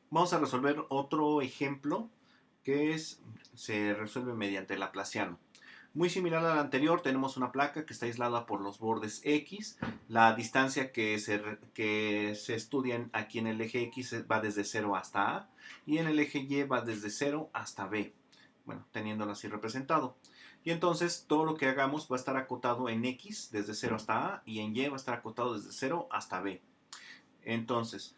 Vamos a resolver otro ejemplo se resuelve mediante el Laplaciano. Muy similar al anterior, tenemos una placa que está aislada por los bordes X. La distancia que se estudia aquí en el eje X va desde 0 hasta A y en el eje Y va desde 0 hasta B. Bueno, teniéndolo así representado. Y entonces todo lo que hagamos va a estar acotado en X desde 0 hasta A y en Y va a estar acotado desde 0 hasta B. Entonces,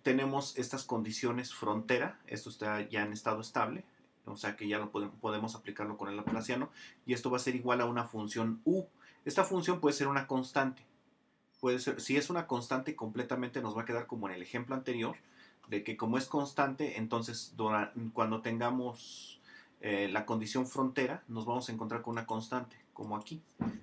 tenemos estas condiciones frontera, esto está ya en estado estable, o sea que ya podemos aplicarlo con el laplaciano, y esto va a ser igual a una función u. Esta función puede ser una constante, puede ser, si es una constante completamente nos va a quedar como en el ejemplo anterior, de que como es constante, entonces cuando tengamos la condición frontera, nos vamos a encontrar con una constante, como aquí.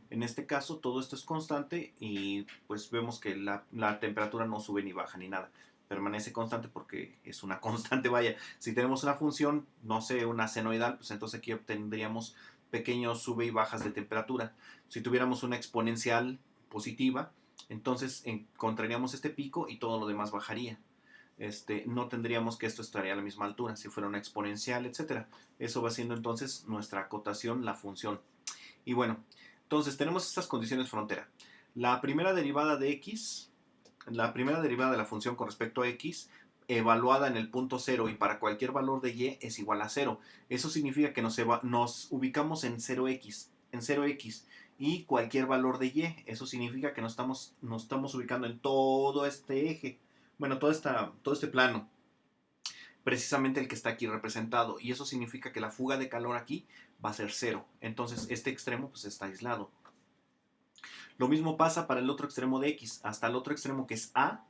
En este caso, todo esto es constante y pues vemos que la temperatura no sube ni baja ni nada. Permanece constante porque es una constante, vaya. Si tenemos una función, no sé, una senoidal, pues entonces aquí obtendríamos pequeños sube y bajas de temperatura. Si tuviéramos una exponencial positiva, entonces encontraríamos este pico y todo lo demás bajaría. No tendríamos que esto estaría a la misma altura si fuera una exponencial, etcétera. Eso va siendo entonces nuestra acotación, la función. Y bueno, entonces tenemos estas condiciones frontera. La primera derivada de x, la primera derivada de la función con respecto a x, evaluada en el punto cero y para cualquier valor de y es igual a cero. Eso significa que nos ubicamos en 0x, y cualquier valor de y. Eso significa que nos estamos ubicando en todo este eje, bueno, todo este plano, precisamente el que está aquí representado. Y eso significa que la fuga de calor aquí va a ser cero. Entonces este extremo pues está aislado. Lo mismo pasa para el otro extremo de x. Hasta el otro extremo que es a,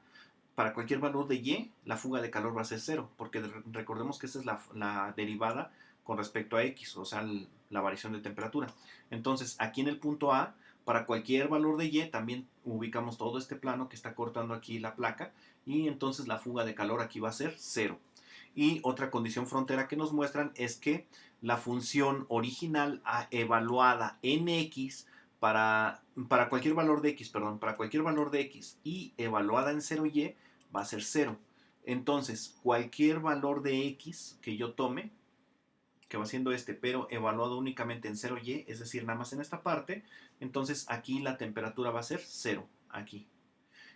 para cualquier valor de y, la fuga de calor va a ser cero. Porque recordemos que esta es la derivada con respecto a x, o sea, la variación de temperatura. Entonces aquí en el punto a, para cualquier valor de y, también ubicamos todo este plano que está cortando aquí la placa. Y entonces la fuga de calor aquí va a ser cero. Y otra condición frontera que nos muestran es que la función original evaluada en x para cualquier valor de x, perdón, para cualquier valor de x y evaluada en 0y va a ser 0. Entonces, cualquier valor de x que yo tome, que va siendo este, pero evaluado únicamente en 0y, es decir, nada más en esta parte, entonces aquí la temperatura va a ser 0, aquí.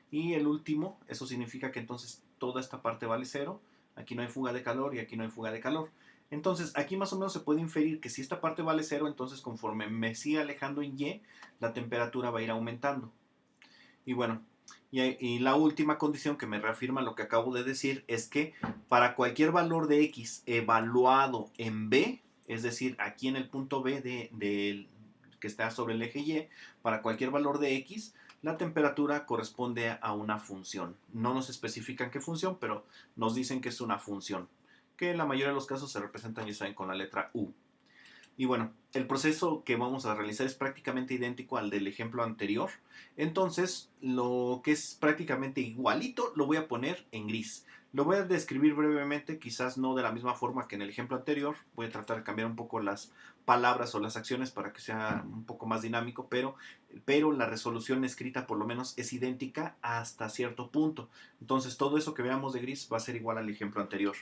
Y el último, eso significa que entonces toda esta parte vale cero, aquí no hay fuga de calor y aquí no hay fuga de calor. Entonces aquí más o menos se puede inferir que si esta parte vale cero, entonces conforme me siga alejando en y, la temperatura va a ir aumentando. Y bueno, y la última condición que me reafirma lo que acabo de decir es que para cualquier valor de x evaluado en b, es decir, aquí en el punto b que está sobre el eje y, para cualquier valor de x, la temperatura corresponde a una función. No nos especifican qué función, pero nos dicen que es una función, que en la mayoría de los casos se representan, ya saben, con la letra u. Y bueno, el proceso que vamos a realizar es prácticamente idéntico al del ejemplo anterior. Entonces, lo que es prácticamente igualito lo voy a poner en gris. Lo voy a describir brevemente, quizás no de la misma forma que en el ejemplo anterior. Voy a tratar de cambiar un poco las palabras o las acciones para que sea un poco más dinámico, pero la resolución escrita por lo menos es idéntica hasta cierto punto. Entonces, todo eso que veamos de gris va a ser igual al ejemplo anterior.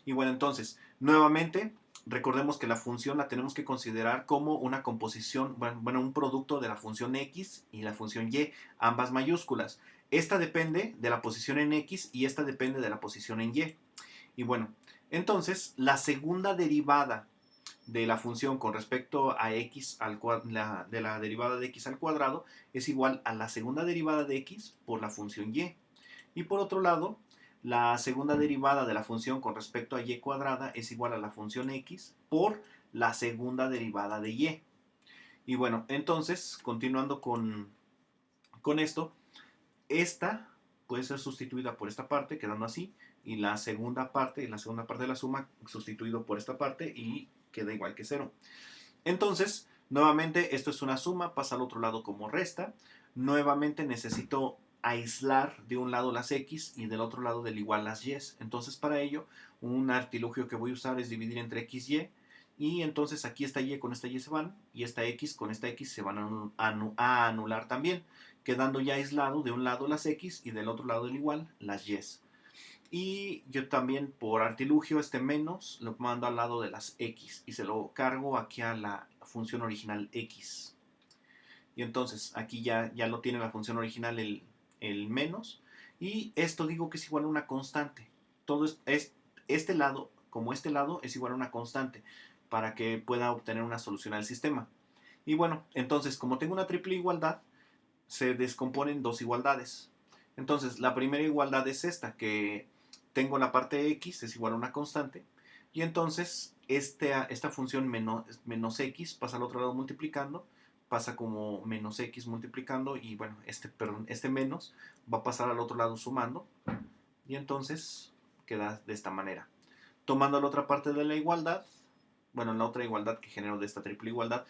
Y bueno, entonces, nuevamente, recordemos que la función la tenemos que considerar como una composición, bueno, un producto de la función x y la función y, ambas mayúsculas. Esta depende de la posición en x y esta depende de la posición en y. Y bueno, entonces, la segunda derivada de la función con respecto a x de la derivada de x al cuadrado es igual a la segunda derivada de x por la función y. Y por otro lado, la segunda derivada de la función con respecto a y cuadrada es igual a la función x por la segunda derivada de y. Y bueno, entonces, continuando con esto, esta puede ser sustituida por esta parte, quedando así, y la segunda parte de la suma sustituido por esta parte y queda igual que cero. Entonces, nuevamente, esto es una suma, pasa al otro lado como resta. Nuevamente necesito aislar de un lado las x y del otro lado del igual las y. Entonces, para ello, un artilugio que voy a usar es dividir entre x y entonces aquí esta y con esta y se van y esta x con esta x se van a anular también, quedando ya aislado de un lado las x y del otro lado del igual las y. Y yo también, por artilugio, este menos lo mando al lado de las x y se lo cargo aquí a la función original x. Y entonces aquí ya lo tiene la función original el menos. Y esto digo que es igual a una constante. Todo este lado, como este lado, es igual a una constante para que pueda obtener una solución al sistema. Y bueno, entonces como tengo una triple igualdad, se descomponen dos igualdades. Entonces la primera igualdad es esta, que tengo la parte x es igual a una constante. Y entonces esta función menos x pasa al otro lado multiplicando, pasa como menos x multiplicando y bueno, este menos va a pasar al otro lado sumando y entonces queda de esta manera. Tomando la otra parte de la igualdad, bueno, la otra igualdad que genero de esta triple igualdad,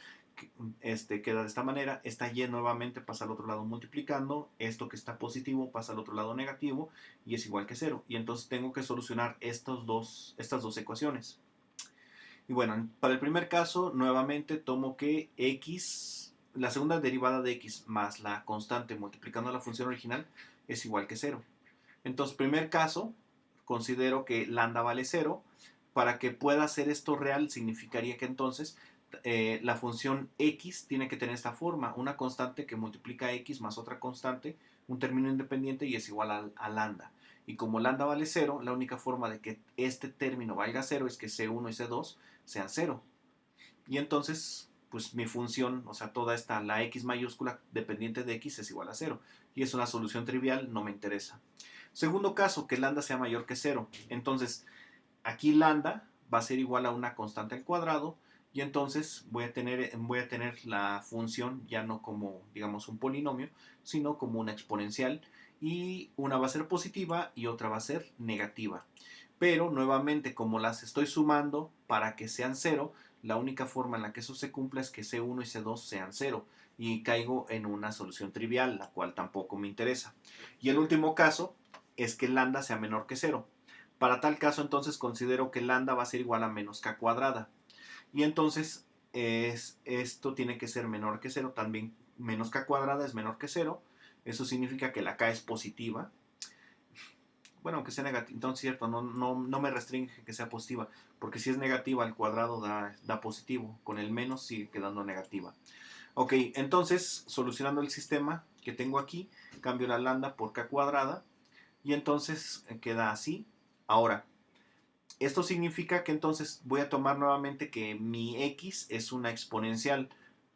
queda de esta manera, esta y nuevamente pasa al otro lado multiplicando, esto que está positivo pasa al otro lado negativo y es igual que 0. Y entonces tengo que solucionar estas dos ecuaciones. Y bueno, para el primer caso, nuevamente tomo que x, la segunda derivada de x más la constante multiplicando la función original es igual que 0. Entonces, primer caso, considero que lambda vale 0. Para que pueda ser esto real, significaría que entonces la función x tiene que tener esta forma, una constante que multiplica x más otra constante, un término independiente y es igual a lambda. Y como lambda vale 0, la única forma de que este término valga 0 es que C1 y C2 sean 0. Y entonces, pues mi función, o sea, toda esta, la x mayúscula dependiente de x es igual a 0. Y es una solución trivial, no me interesa. Segundo caso, que lambda sea mayor que 0. Entonces, aquí lambda va a ser igual a una constante al cuadrado y entonces voy a tener la función ya no como, digamos, un polinomio, sino como una exponencial y una va a ser positiva y otra va a ser negativa. Pero nuevamente, como las estoy sumando para que sean 0, la única forma en la que eso se cumpla es que C1 y C2 sean 0 y caigo en una solución trivial, la cual tampoco me interesa. Y el último caso es que lambda sea menor que 0. Para tal caso, entonces considero que lambda va a ser igual a menos k cuadrada. Y entonces esto tiene que ser menor que 0. También menos k cuadrada es menor que 0. Eso significa que la k es positiva. Bueno, aunque sea negativa, entonces cierto, no me restringe que sea positiva, porque si es negativa al cuadrado da positivo, con el menos sigue quedando negativa. Ok, entonces solucionando el sistema que tengo aquí, cambio la lambda por k cuadrada y entonces queda así. Ahora, esto significa que entonces voy a tomar nuevamente que mi x es una exponencial,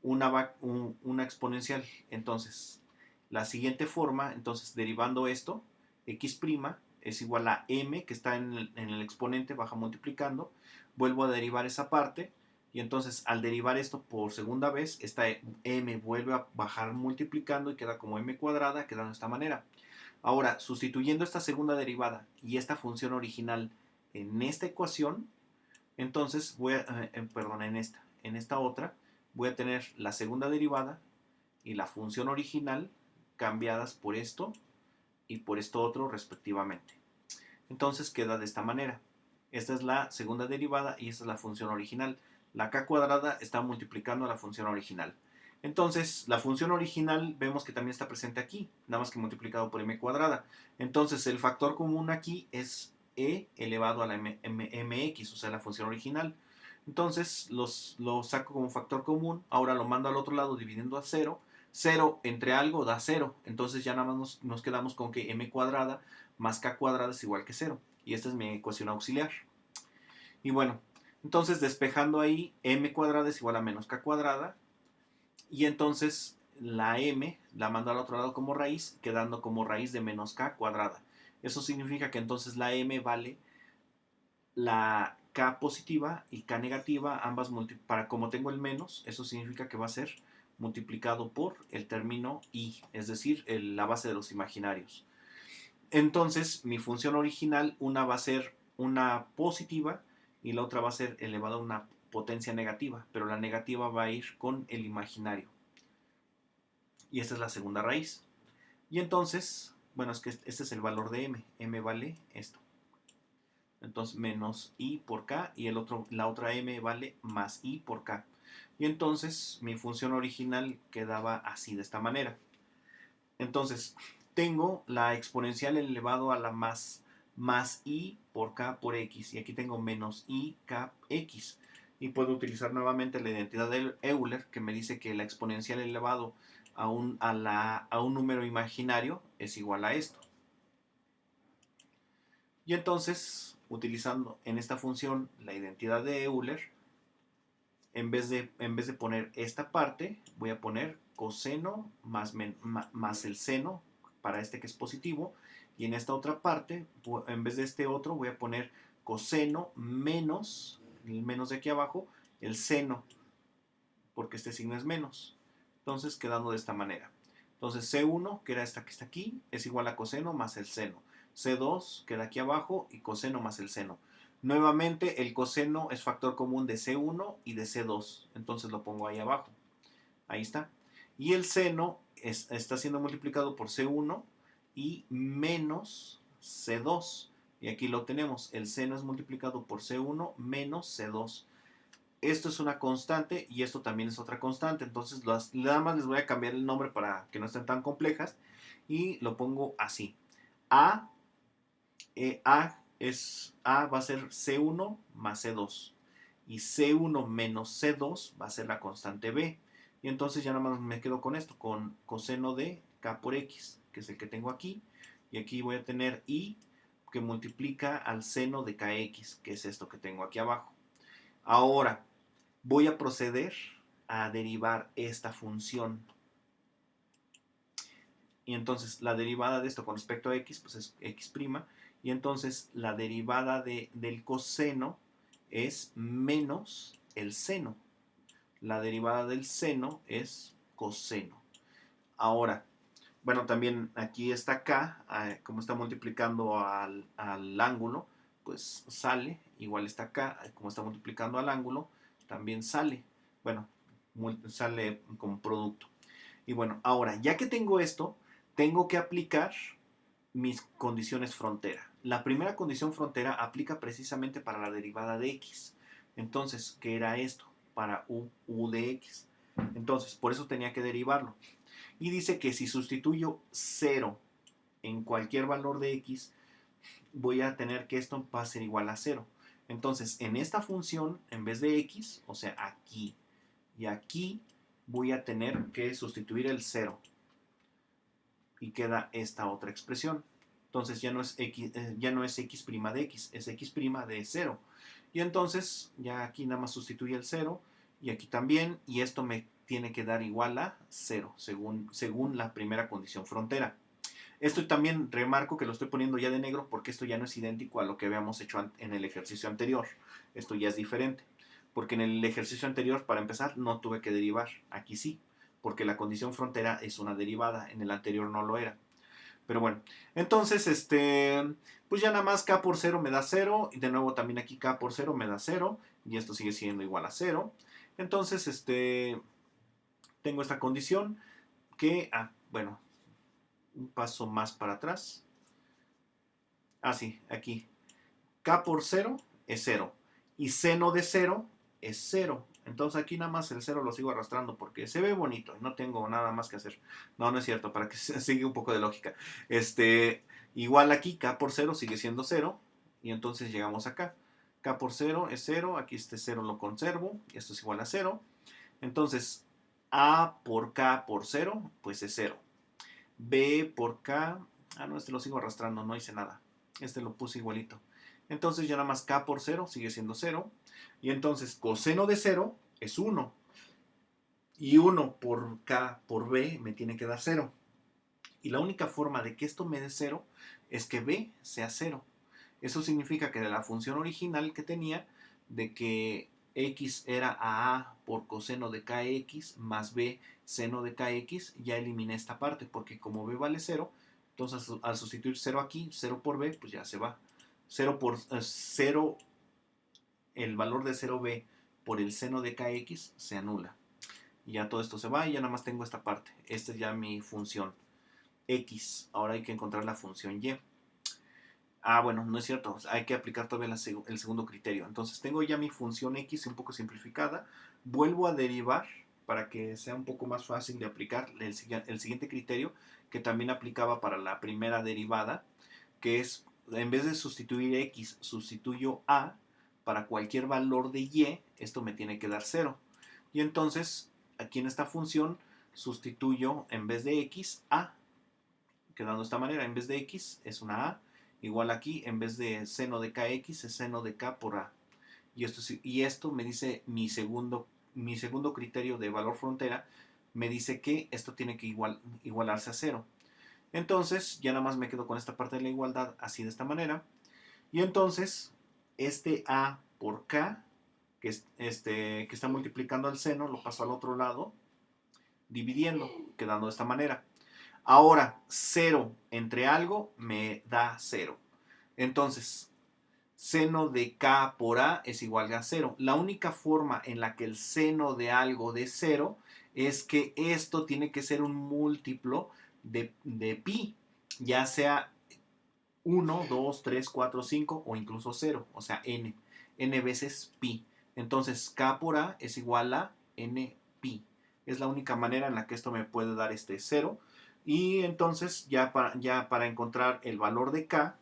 una exponencial. Entonces, la siguiente forma, entonces derivando esto, x' es igual a m, que está en el exponente, baja multiplicando, vuelvo a derivar esa parte, y entonces al derivar esto por segunda vez, esta m vuelve a bajar multiplicando y queda como m cuadrada, queda de esta manera. Ahora, sustituyendo esta segunda derivada y esta función original en esta ecuación, entonces perdón, en esta otra, voy a tener la segunda derivada y la función original cambiadas por esto y por esto otro respectivamente. Entonces queda de esta manera. Esta es la segunda derivada y esta es la función original. La k cuadrada está multiplicando a la función original. Entonces, la función original vemos que también está presente aquí, nada más que multiplicado por m cuadrada. Entonces, el factor común aquí es e elevado a la mx, o sea, la función original. Entonces, lo saco como factor común, ahora lo mando al otro lado dividiendo a 0. 0 entre algo da 0, entonces ya nada más nos quedamos con que m cuadrada más k cuadrada es igual que 0. Y esta es mi ecuación auxiliar. Y bueno, entonces despejando ahí, m cuadrada es igual a menos k cuadrada. Y entonces la m la mando al otro lado como raíz, quedando como raíz de menos k cuadrada. Eso significa que entonces la m vale la k positiva y k negativa, ambas para como tengo el menos, eso significa que va a ser multiplicado por el término i, es decir, la base de los imaginarios. Entonces, mi función original, una va a ser una positiva y la otra va a ser elevada a una potencia negativa, pero la negativa va a ir con el imaginario. Y esta es la segunda raíz. Y entonces, bueno, es que este es el valor de m. M vale esto. Entonces, menos i por k y la otra m vale más i por k. Y entonces, mi función original quedaba así, de esta manera. Entonces, tengo la exponencial elevado a la más más I por K por X. Y aquí tengo menos I K X. Y puedo utilizar nuevamente la identidad de Euler, que me dice que la exponencial elevado a un número imaginario es igual a esto. Y entonces, utilizando en esta función la identidad de Euler, en vez de poner esta parte, voy a poner coseno más el seno para este que es positivo. Y en esta otra parte, en vez de este otro, voy a poner coseno menos, el menos de aquí abajo, el seno, porque este signo es menos. Entonces, quedando de esta manera. Entonces, C1, que era esta que está aquí, es igual a coseno más el seno. C2 queda aquí abajo y coseno más el seno. Nuevamente, el coseno es factor común de C1 y de C2. Entonces lo pongo ahí abajo. Ahí está. Y el seno está siendo multiplicado por C1 y menos C2. Y aquí lo tenemos. El seno es multiplicado por C1 menos C2. Esto es una constante y esto también es otra constante. Entonces nada más les voy a cambiar el nombre para que no estén tan complejas. Y lo pongo así. A A va a ser C1 más C2 y C1 menos C2 va a ser la constante B. Y entonces ya nada más me quedo con esto, con coseno de K por X, que es el que tengo aquí. Y aquí voy a tener I que multiplica al seno de KX, que es esto que tengo aquí abajo. Ahora voy a proceder a derivar esta función. Y entonces la derivada de esto con respecto a x, pues es x'. Y entonces la derivada del coseno es menos el seno. La derivada del seno es coseno. Ahora, bueno, también aquí está k, como está multiplicando al ángulo, pues sale, igual está acá, como está multiplicando al ángulo, también sale. Bueno, sale como producto. Y bueno, ahora, ya que tengo esto, tengo que aplicar mis condiciones frontera. La primera condición frontera aplica precisamente para la derivada de x. Entonces, ¿qué era esto? Para u de x. Entonces, por eso tenía que derivarlo. Y dice que si sustituyo 0 en cualquier valor de x, voy a tener que esto va a ser igual a 0. Entonces, en esta función, en vez de x, o sea, aquí y aquí, voy a tener que sustituir el 0 y queda esta otra expresión. Entonces ya no es x, de x, es x' de 0. Y entonces ya aquí nada más sustituye el 0 y aquí también, y esto me tiene que dar igual a 0 según la primera condición frontera. Esto también remarco que lo estoy poniendo ya de negro porque esto ya no es idéntico a lo que habíamos hecho en el ejercicio anterior. Esto ya es diferente. Porque en el ejercicio anterior, para empezar, no tuve que derivar. Aquí sí, porque la condición frontera es una derivada. En el anterior no lo era. Pero bueno, entonces, pues ya nada más k por 0 me da 0. Y de nuevo también aquí k por 0 me da 0. Y esto sigue siendo igual a 0. Entonces, tengo esta condición que, bueno, un paso más para atrás. Sí, aquí. K por 0 es 0. Y seno de 0 es 0. Entonces aquí nada más el 0 lo sigo arrastrando porque se ve bonito y no tengo nada más que hacer. No, no es cierto, para que siga un poco de lógica. Igual aquí K por 0 sigue siendo 0. Y entonces llegamos acá. K por 0 es 0. Aquí este 0 lo conservo. Y esto es igual a 0. Entonces A por K por 0 pues es 0. B por K. No, este lo sigo arrastrando, no hice nada. Este lo puse igualito. Entonces ya nada más K por 0 sigue siendo 0. Y entonces coseno de 0 es 1. Y 1 por K por B me tiene que dar 0. Y la única forma de que esto me dé 0 es que B sea 0. Eso significa que de la función original que tenía, de que x era a por coseno de kx más b seno de kx, ya eliminé esta parte, porque como b vale 0, entonces al sustituir 0 aquí, 0 por b, pues ya se va. 0 por 0, el valor de 0b por el seno de kx se anula. Y ya todo esto se va y ya nada más tengo esta parte. Esta es ya mi función x. Ahora hay que encontrar la función y. Bueno, no es cierto. Hay que aplicar todavía el segundo criterio. Entonces tengo ya mi función x un poco simplificada. Vuelvo a derivar para que sea un poco más fácil de aplicar el siguiente criterio que también aplicaba para la primera derivada, que es en vez de sustituir x, sustituyo a, para cualquier valor de y, esto me tiene que dar 0. Y entonces, aquí en esta función, sustituyo en vez de x, a, quedando de esta manera. En vez de x es una a, igual aquí, en vez de seno de kx es seno de k por a. Y esto me dice mi segundo criterio de valor frontera, me dice que esto tiene que igualarse a 0. Entonces, ya nada más me quedo con esta parte de la igualdad así de esta manera. Y entonces, este a por k, que está multiplicando al seno, lo paso al otro lado, dividiendo, quedando de esta manera. Ahora, 0 entre algo me da 0. Entonces, seno de k por a es igual a 0. La única forma en la que el seno de algo dé 0 es que esto tiene que ser un múltiplo de pi, ya sea 1, 2, 3, 4, 5 o incluso 0, o sea, n veces pi. Entonces, k por a es igual a n pi. Es la única manera en la que esto me puede dar este 0. Y entonces, ya para encontrar el valor de k,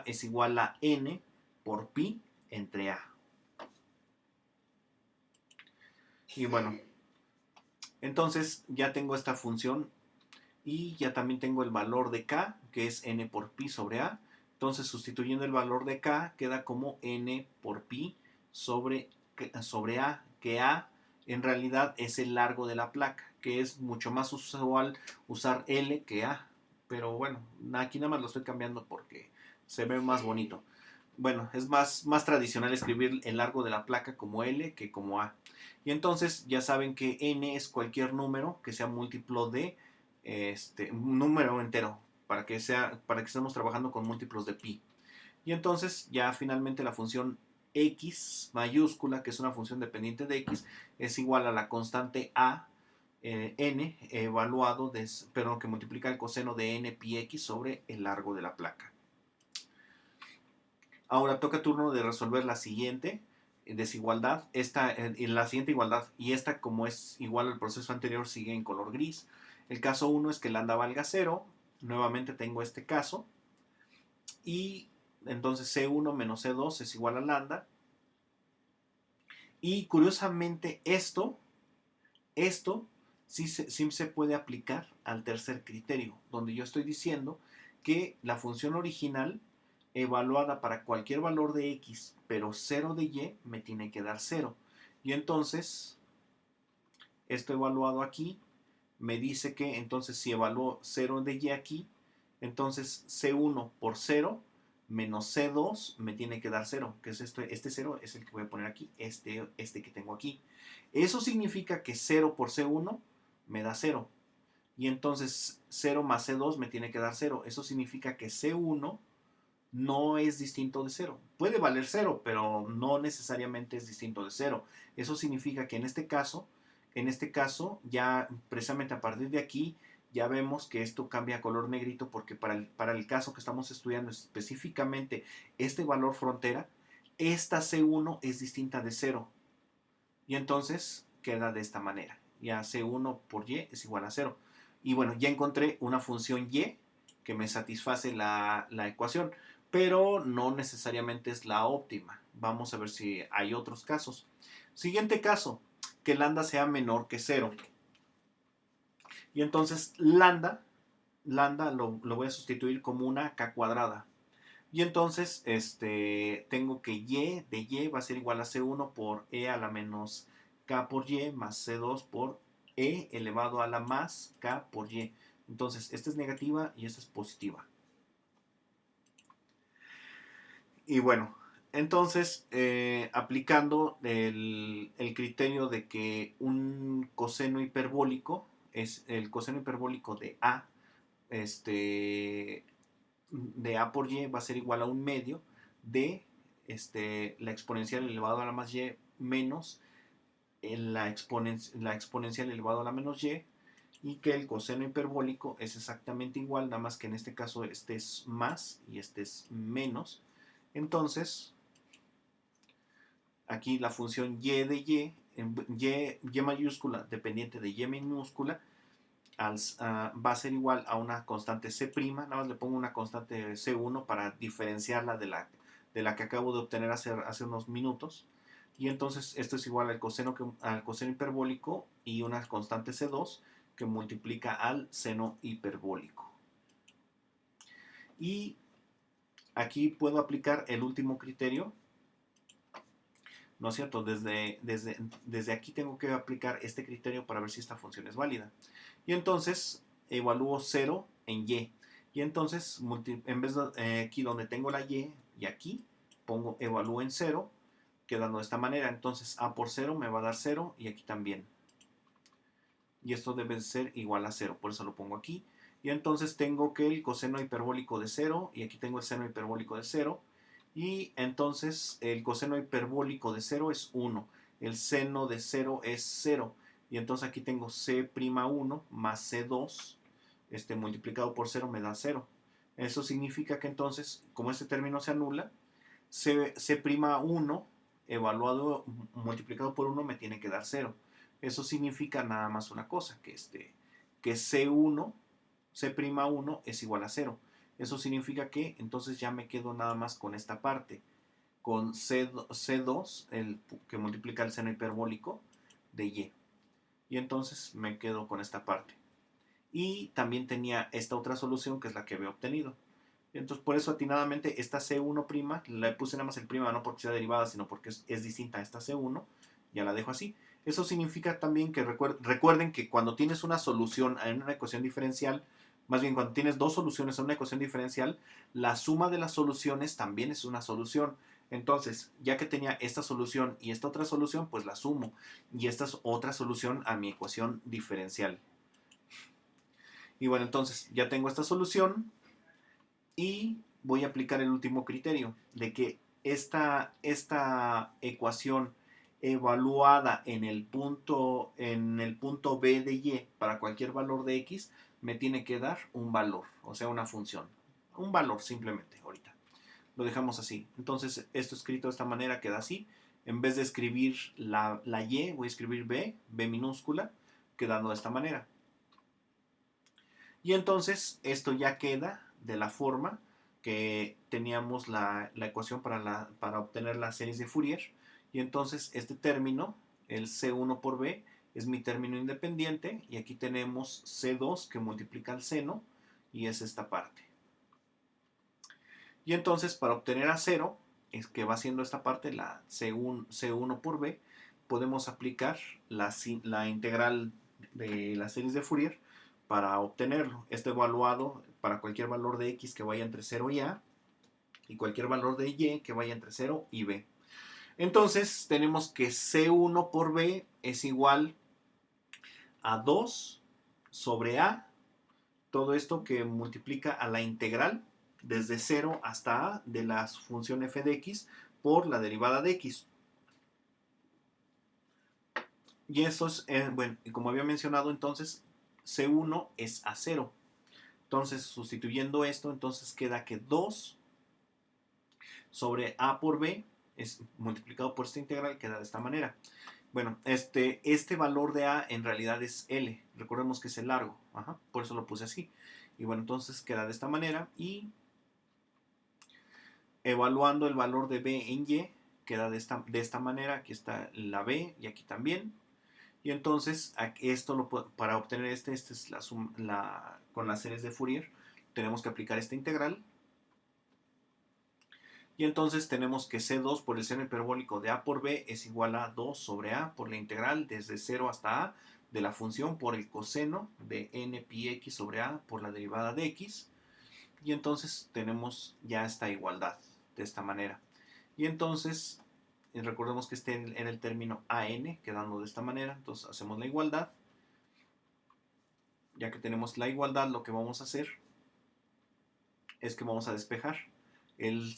es igual a n por pi entre a. Y bueno, entonces ya tengo esta función y ya también tengo el valor de k, que es n por pi sobre a. Entonces, sustituyendo el valor de k, queda como n por pi sobre a, que a en realidad es el largo de la placa, que es mucho más usual usar L que A. Pero bueno, aquí nada más lo estoy cambiando porque se ve más bonito. Bueno, es más tradicional escribir el largo de la placa como L que como A. Y entonces ya saben que n es cualquier número que sea múltiplo de un número entero, para que estemos trabajando con múltiplos de pi. Y entonces ya finalmente la función x mayúscula, que es una función dependiente de x, es igual a la constante a n evaluado, que multiplica el coseno de n pi x sobre el largo de la placa. Ahora toca turno de resolver la siguiente desigualdad, la siguiente igualdad, y esta, como es igual al proceso anterior, sigue en color gris. El caso 1 es que lambda valga 0. Nuevamente tengo este caso. Y entonces C1 menos C2 es igual a lambda. Y curiosamente esto sí se puede aplicar al tercer criterio, donde yo estoy diciendo que la función original evaluada para cualquier valor de x, pero 0 de y, me tiene que dar 0. Y entonces, esto evaluado aquí, me dice que entonces si evalúo 0 de y aquí, entonces C1 por 0 menos C2 me tiene que dar 0, que es este 0 es el que voy a poner aquí, este que tengo aquí. Eso significa que 0 por C1 me da 0. Y entonces 0 más C2 me tiene que dar 0. Eso significa que C1 no es distinto de 0. Puede valer 0, pero no necesariamente es distinto de 0. Eso significa que en este caso, ya precisamente a partir de aquí, ya vemos que esto cambia a color negrito porque para el caso que estamos estudiando específicamente este valor frontera, esta C1 es distinta de 0. Y entonces queda de esta manera. Ya C1 por Y es igual a 0. Y bueno, ya encontré una función Y que me satisface la ecuación, pero no necesariamente es la óptima. Vamos a ver si hay otros casos. Siguiente caso, que lambda sea menor que 0. Y entonces lambda lo voy a sustituir como una k cuadrada. Y entonces tengo que y de y va a ser igual a C1 por e a la menos k por y más C2 por e elevado a la más k por y. Entonces esta es negativa y esta es positiva. Y bueno, entonces aplicando el criterio de que un coseno hiperbólico es el coseno hiperbólico de a, de a por y va a ser igual a un medio de la exponencial elevado a la más y menos la exponencial elevado a la menos y, y que el coseno hiperbólico es exactamente igual, nada más que en este caso este es más y este es menos. Entonces, aquí la función y de y mayúscula dependiente de y minúscula, va a ser igual a una constante C', nada más le pongo una constante C1 para diferenciarla de la que acabo de obtener hace unos minutos. Y entonces esto es igual al coseno hiperbólico y una constante C2 que multiplica al seno hiperbólico. Y aquí puedo aplicar el último criterio, ¿no es cierto? Desde aquí tengo que aplicar este criterio para ver si esta función es válida. Y entonces evalúo 0 en y. Y entonces, en vez de aquí donde tengo la y aquí pongo evalúo en 0, quedando de esta manera. Entonces a por 0 me va a dar 0 y aquí también. Y esto debe ser igual a 0, por eso lo pongo aquí. Y entonces tengo que el coseno hiperbólico de 0, y aquí tengo el seno hiperbólico de 0. Y entonces el coseno hiperbólico de 0 es 1. El seno de 0 es 0. Y entonces aquí tengo C'1 más C2 multiplicado por 0 me da 0. Eso significa que entonces, como este término se anula, C'1 evaluado multiplicado por 1 me tiene que dar 0. Eso significa nada más una cosa, que C1 es igual a 0. Eso significa que entonces ya me quedo nada más con esta parte, con C2, que multiplica el seno hiperbólico de y. Y entonces me quedo con esta parte. Y también tenía esta otra solución que es la que había obtenido. Entonces por eso atinadamente esta C1', le puse nada más el prima, no porque sea derivada, sino porque es distinta a esta C1, ya la dejo así. Eso significa también que recuerden que cuando tienes una solución en una ecuación diferencial, más bien cuando tienes dos soluciones en una ecuación diferencial, la suma de las soluciones también es una solución. Entonces, ya que tenía esta solución y esta otra solución, pues la sumo. Y esta es otra solución a mi ecuación diferencial. Y bueno, entonces ya tengo esta solución y voy a aplicar el último criterio de que esta ecuación evaluada en el punto B de y para cualquier valor de x me tiene que dar un valor, o sea, una función. Un valor simplemente, ahorita. Lo dejamos así. Entonces, esto escrito de esta manera queda así. En vez de escribir la y, voy a escribir b minúscula, quedando de esta manera. Y entonces, esto ya queda de la forma que teníamos la ecuación para obtener las series de Fourier. Y entonces este término, el C1 por B, es mi término independiente. Y aquí tenemos C2 que multiplica el seno y es esta parte. Y entonces para obtener a 0, es que va siendo esta parte, la C1 por B, podemos aplicar la integral de las series de Fourier para obtenerlo. Esto evaluado para cualquier valor de x que vaya entre 0 y a, y cualquier valor de y que vaya entre 0 y b. Entonces tenemos que C1 por b es igual a 2 sobre a, todo esto que multiplica a la integral desde 0 hasta a de la función f de x por la derivada de x. Y eso es, bueno, como había mencionado entonces, C1 es a 0. Entonces, sustituyendo esto, entonces queda que 2 sobre a por b es multiplicado por esta integral, queda de esta manera. Bueno, este valor de a en realidad es L. Recordemos que es el largo. Ajá, por eso lo puse así. Y bueno, entonces queda de esta manera. Y evaluando el valor de b en y, queda de esta manera. Aquí está la b y aquí también. Y entonces, esto para obtener esta es con las series de Fourier, tenemos que aplicar esta integral. Y entonces tenemos que C2 por el seno hiperbólico de a por b es igual a 2 sobre a por la integral desde 0 hasta a de la función por el coseno de nπx sobre a por la derivada de x. Y entonces tenemos ya esta igualdad de esta manera. Y entonces recordemos que este era el término an, quedando de esta manera. Entonces hacemos la igualdad. Ya que tenemos la igualdad, lo que vamos a hacer es que vamos a despejar. El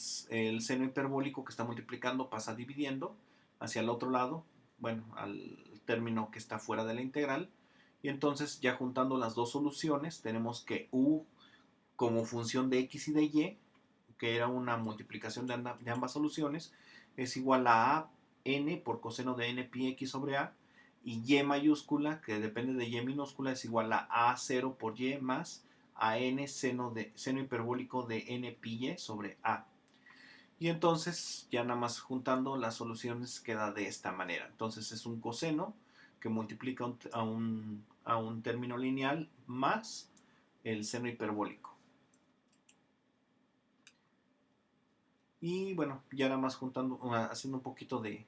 seno hiperbólico que está multiplicando pasa dividiendo hacia el otro lado, bueno, al término que está fuera de la integral. Y entonces ya juntando las dos soluciones tenemos que u como función de x y de y, que era una multiplicación de ambas soluciones, es igual a n por coseno de n pi x sobre a, y y mayúscula, que depende de y minúscula, es igual a a0 por y más a n seno hiperbólico de n pi y sobre a. Y entonces, ya nada más juntando las soluciones queda de esta manera. Entonces es un coseno que multiplica a un término lineal más el seno hiperbólico. Y bueno, ya nada más juntando, haciendo un poquito de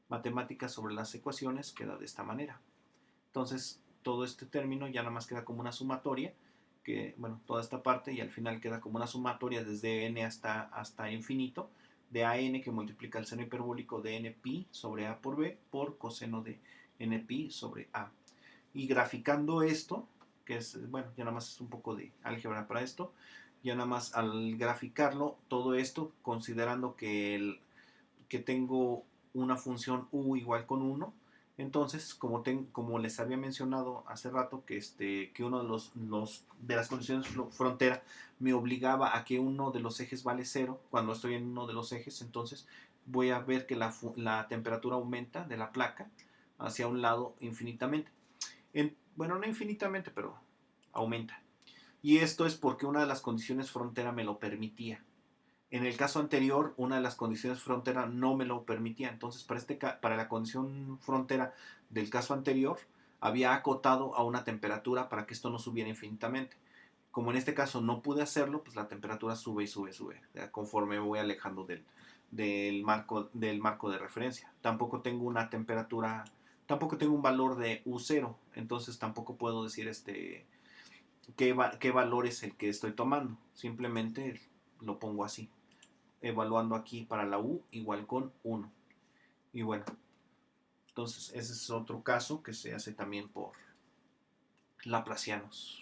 matemáticas sobre las ecuaciones, queda de esta manera. Entonces, todo este término ya nada más queda como una sumatoria, que, bueno, toda esta parte y al final queda como una sumatoria desde n hasta infinito, de a n que multiplica el seno hiperbólico de n pi sobre a por b por coseno de n pi sobre a. Y graficando esto, que es, bueno, ya nada más es un poco de álgebra para esto, ya nada más al graficarlo, todo esto, considerando que tengo una función u igual con 1, entonces, como les había mencionado hace rato, que uno de de las condiciones frontera me obligaba a que uno de los ejes vale 0, cuando estoy en uno de los ejes, entonces voy a ver que la temperatura aumenta de la placa hacia un lado infinitamente. Bueno, no infinitamente, pero aumenta. Y esto es porque una de las condiciones frontera me lo permitía. En el caso anterior, una de las condiciones frontera no me lo permitía. Entonces, para la condición frontera del caso anterior, había acotado a una temperatura para que esto no subiera infinitamente. Como en este caso no pude hacerlo, pues la temperatura sube y sube y sube, conforme me voy alejando del marco de referencia. Tampoco tengo una temperatura, tampoco tengo un valor de U0, entonces tampoco puedo decir qué valor es el que estoy tomando. Simplemente lo pongo así, evaluando aquí para la U igual con 1. Y bueno, entonces ese es otro caso que se hace también por laplacianos.